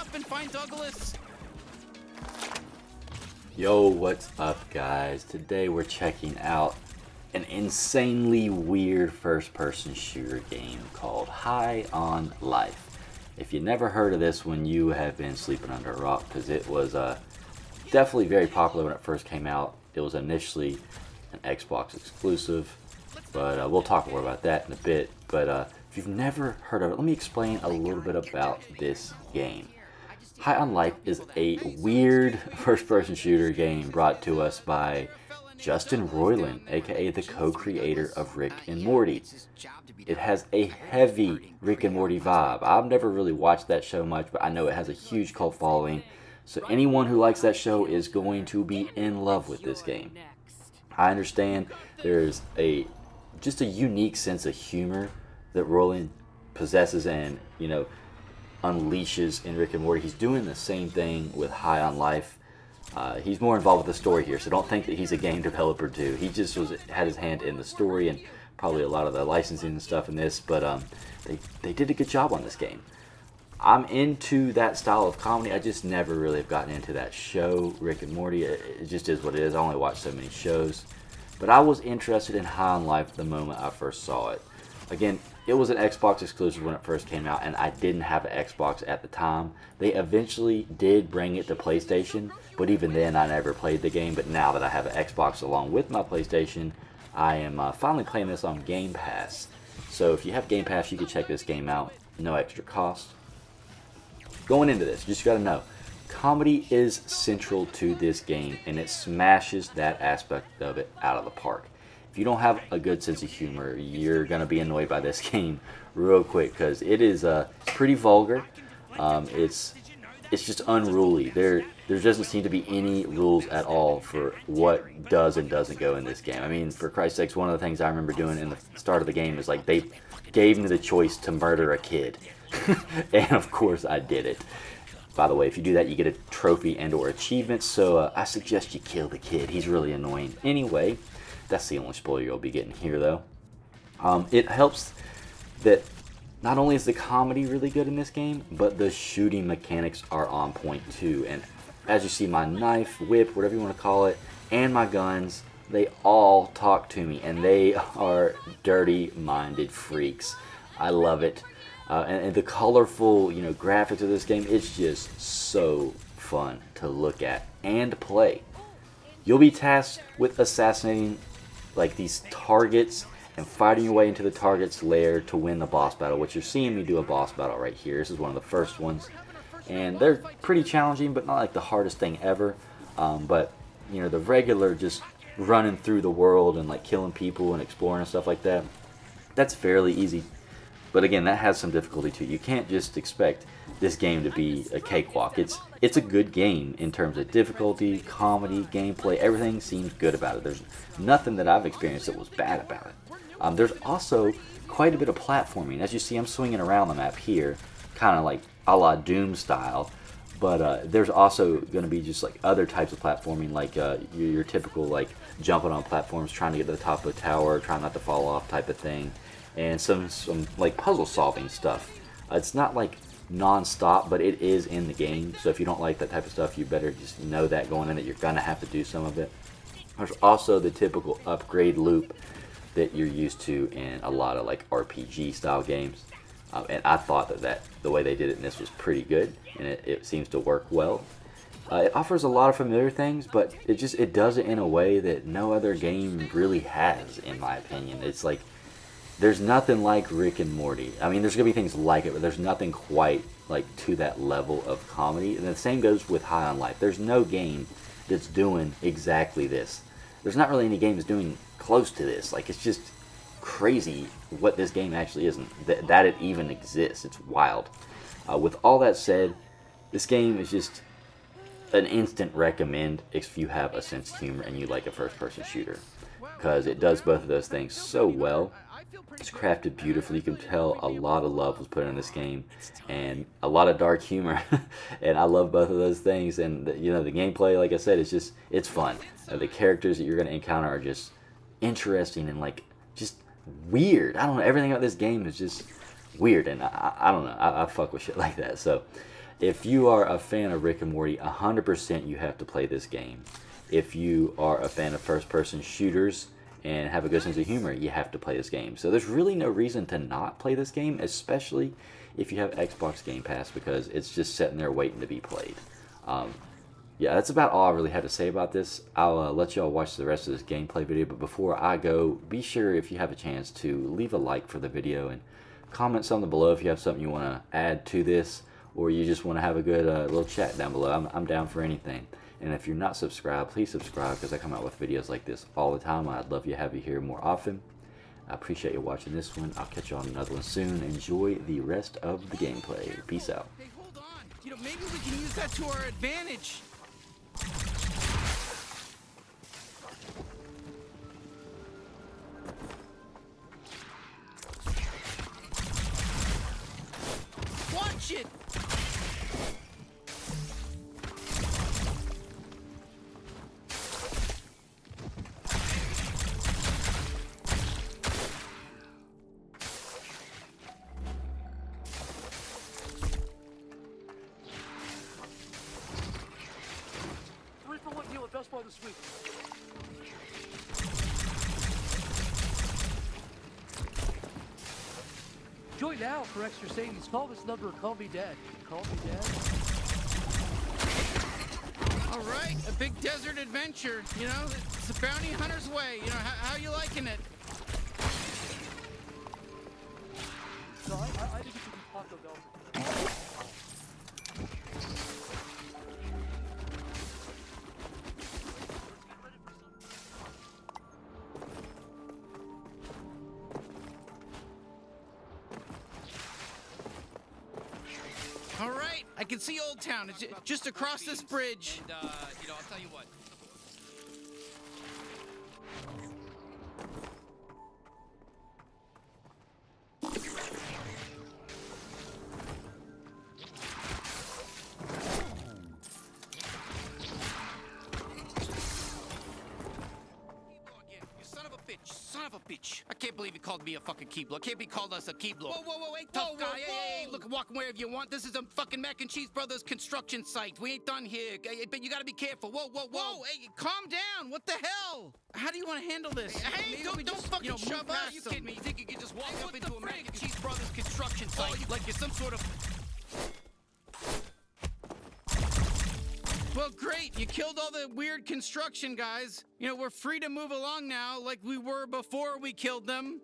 up and find Douglas. Yo, what's up, guys? Today we're checking out an insanely weird first-person shooter game called High on Life. If you never heard of this one, you have been sleeping under a rock, because it was definitely very popular when it first came out. It was initially an Xbox exclusive, but we'll talk more about that in a bit. But if you've never heard of it, let me explain a little bit about this game. High on Life is a weird first-person shooter game brought to us by Justin Roiland, aka the co-creator of Rick and Morty. It has a heavy Rick and Morty vibe. I've never really watched that show much, but I know it has a huge cult following. So anyone who likes that show is going to be in love with this game. I understand there's just a unique sense of humor that Roiland possesses and, unleashes in Rick and Morty. He's doing the same thing with High on Life. He's more involved with the story here, so don't think that he's a game developer too. He just had his hand in the story and probably a lot of the licensing and stuff in this, but they did a good job on this game. I'm into that style of comedy. I just never really have gotten into that show, Rick and Morty. It just is what it is. I only watch so many shows. But I was interested in High on Life the moment I first saw it. Again, it was an Xbox exclusive when it first came out, and I didn't have an Xbox at the time. They eventually did bring it to PlayStation, but even then I never played the game. But now that I have an Xbox along with my PlayStation, I am finally playing this on Game Pass. So if you have Game Pass, you can check this game out. No extra cost. Going into this, you just got to know, comedy is central to this game, and it smashes that aspect of it out of the park. If you don't have a good sense of humor, you're going to be annoyed by this game real quick, because it is pretty vulgar. It's just unruly. There doesn't seem to be any rules at all for what does and doesn't go in this game. I mean, for Christ's sakes, one of the things I remember doing in the start of the game is like they gave me the choice to murder a kid. And of course I did it. By the way, if you do that, you get a trophy and or achievement, so I suggest you kill the kid. He's really annoying. Anyway, that's the only spoiler you'll be getting here, though. It helps that not only is the comedy really good in this game, but the shooting mechanics are on point too. And as you see, my knife, whip, whatever you want to call it, and my guns, they all talk to me, and they are dirty-minded freaks. I love it. And the colorful, graphics of this game, it's just so fun to look at and play. You'll be tasked with assassinating these targets and fighting your way into the target's lair to win the boss battle, which you're seeing me do a boss battle right here. This is one of the first ones, and they're pretty challenging, but not like the hardest thing ever. But the regular just running through the world and killing people and exploring and stuff like that, that's fairly easy. But again, that has some difficulty too. You can't just expect this game to be a cakewalk. It's a good game in terms of difficulty, comedy, gameplay. Everything seems good about it. There's nothing that I've experienced that was bad about it. There's also quite a bit of platforming. As you see, I'm swinging around the map here, kind of like a la Doom style. But there's also going to be just other types of platforming, like your typical jumping on platforms, trying to get to the top of a tower, trying not to fall off type of thing. And some puzzle solving stuff. It's not non-stop, but it is in the game. So if you don't like that type of stuff, you better just know that going in that you're gonna have to do some of it. There's also the typical upgrade loop that you're used to in a lot of RPG style games. And I thought that the way they did it in this was pretty good, and it seems to work well. It offers a lot of familiar things, but it does it in a way that no other game really has, in my opinion. It's there's nothing like Rick and Morty. I mean, there's going to be things like it, but there's nothing quite to that level of comedy. And the same goes with High on Life. There's no game that's doing exactly this. There's not really any games doing close to this. It's just crazy what this game actually is, and that it even exists. It's wild. With all that said, this game is just an instant recommend if you have a sense of humor and you like a first-person shooter, because it does both of those things so well. It's crafted beautifully. You can tell a lot of love was put in this game, and a lot of dark humor. And I love both of those things. And the gameplay, like I said, it's fun. The characters that you're going to encounter are just interesting and just weird. I don't know. Everything about this game is just weird, and I don't know. I fuck with shit like that. So If you are a fan of Rick and Morty, 100% you have to play this game. If you are a fan of first-person shooters and have a good sense of humor, you have to play this game. So there's really no reason to not play this game, especially if you have Xbox Game Pass, because it's just sitting there waiting to be played. Yeah, that's about all I really had to say about this. I'll let y'all watch the rest of this gameplay video, but before I go, be sure if you have a chance to leave a like for the video and comment something below if you have something you want to add to this, or you just want to have a good little chat down below. I'm down for anything. And if you're not subscribed, please subscribe, because I come out with videos like this all the time. I'd love to have you here more often. I appreciate you watching this one. I'll catch you on another one soon. Enjoy the rest of the gameplay. Peace out. Hey, hold on. You know, maybe we can use that to our advantage. Watch it! Best Buy this week. Join now for extra savings. Call this number or call me dad. Call me dad. All right, a big desert adventure. You know, it's the bounty hunter's way. You know, how you liking it? So I think it's a Taco Bell. All right, I can see Old Town. It's just across this bridge. And, you know, I'll tell you what. Son of a bitch. I can't believe he called me a fucking Keebler. Can't be called us a Keebler. Whoa, hey, Tough whoa, guy. whoa, Hey, whoa. look, walk wherever you want. This is a fucking Mac and Cheese Brothers construction site. We ain't done here. But you gotta be careful. Whoa. Hey, calm down. What the hell? How do you want to handle this? Hey, don't fucking shove us. You kidding me? You think you can just walk up into a Mac and Cheese Brothers construction site like you're some sort of... Well, great. You killed all the weird construction guys. You know, we're free to move along now like we were before we killed them.